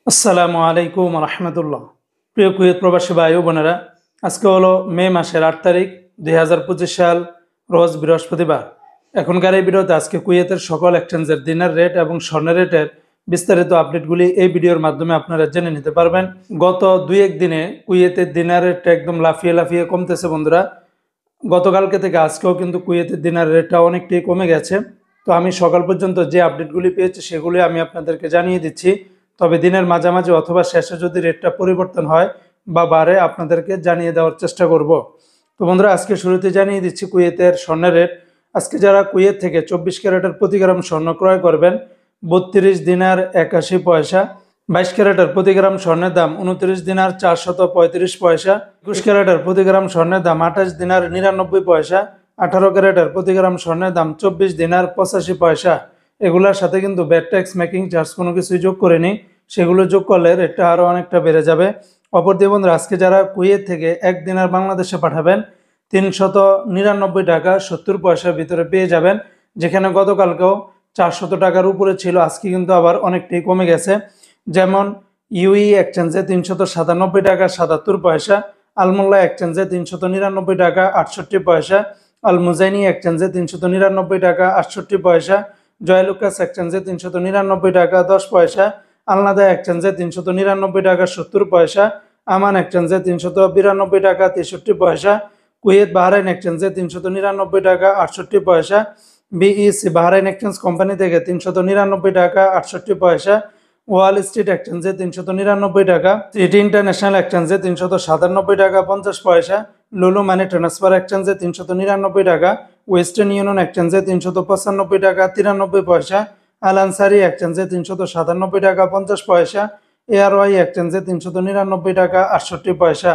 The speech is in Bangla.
আসসালামু আলাইকুম রহমতুল্লাহ। প্রিয় কুয়েত প্রবাসী ভাই ও বোনেরা, আজকে হলো মে মাসের 8 তারিখ 2025 সাল, রোজ বৃহস্পতিবার। এখনকার এই ভিডিওতে আজকে কুয়েতের সকল এক্সচেঞ্জের দিনের রেট এবং স্বর্ণের রেটের বিস্তারিত আপডেটগুলি এই ভিডিওর মাধ্যমে আপনারা জেনে নিতে পারবেন। গত 2-1 দিনে কুয়েতের দিনার রেটটা একদম লাফিয়ে লাফিয়ে কমতেছে বন্ধুরা। গতকালকে থেকে আজকেও কিন্তু কুয়েতের দিনার রেটটা অনেকটাই কমে গেছে। তো আমি সকাল পর্যন্ত যে আপডেটগুলি পেয়েছি সেগুলি আমি আপনাদেরকে জানিয়ে দিচ্ছি। তবে দিনের মাঝামাঝি অথবা শেষে যদি রেটটা পরিবর্তন হয় বা বাড়ে আপনাদেরকে জানিয়ে দেওয়ার চেষ্টা করব। তো বন্ধুরা, আজকে শুরুতে জানিয়ে দিচ্ছি কুয়েতের স্বর্ণের রেট। আজকে যারা কুয়েত থেকে 24 ক্যারেটের প্রতি গ্রাম স্বর্ণ ক্রয় করবেন 32 দিনার 81 পয়সা। 22 ক্যারেটের প্রতি গ্রাম স্বর্ণের দাম 29 দিনার 435 পয়সা। 21 ক্যারেটের প্রতি গ্রাম স্বর্ণের দাম 28 দিনার 99 পয়সা। 18 ক্যারেটের প্রতি গ্রাম স্বর্ণের দাম 24 দিনার 85 পয়সা। এগুলোর সাথে কিন্তু ব্যাট ট্যাক্স, মেকিং চার্জ কোনো কিছুই যোগ করেনি। সেগুলো যোগ করলে রেটটা আরও অনেকটা বেড়ে যাবে। অপরদিকে বন্ধুরা, আজকে যারা কুয়েত থেকে 1 দিনার বাংলাদেশে পাঠাবেন 399 টাকা 70 পয়সার ভিতরে পেয়ে যাবেন, যেখানে গতকালকেও 400 টাকার উপরে ছিল। আজকে কিন্তু আবার অনেকটাই কমে গেছে। যেমন ইউই এক্সচেঞ্জে 397 টাকা 77 পয়সা, আলমোল্লা এক্সচেঞ্জে 399 টাকা 68 পয়সা, আল মুজাইনি এক্সচেঞ্জে 399 টাকা 68 পয়সা, জয়লুকাস এক্সচেঞ্জে 399 টাকা 10 পয়সা, আলনাদা এক্সচেঞ্জে 399 টাকা 70 পয়সা, আমান এক্সচেঞ্জে 392 টাকা 63 পয়সা, কুয়েত বাহরাইন এক্সচেঞ্জে 399 টাকা 68 পয়সা, বিইসি বাহরাইন এক্সচেঞ্জ কোম্পানি থেকে 399 টাকা 68 পয়সা, ওয়াল স্ট্রিট এক্সচেঞ্জে 399 টাকা, সিটি ইন্টারন্যাশনাল এক্সচেঞ্জে 397 টাকা 50 পয়সা, লুলু মানি ট্রান্সফার এক্সচেঞ্জে 399 টাকা, ওয়েস্টার্ন ইউনিয়ন এক্সচেঞ্জে 395 টাকা 93 পয়সা, আল আনসারি এক্সচেঞ্জে 397 টাকা 50 পয়সা, এআরওয়াই এক্সচেঞ্জে 399 টাকা 68 পয়সা।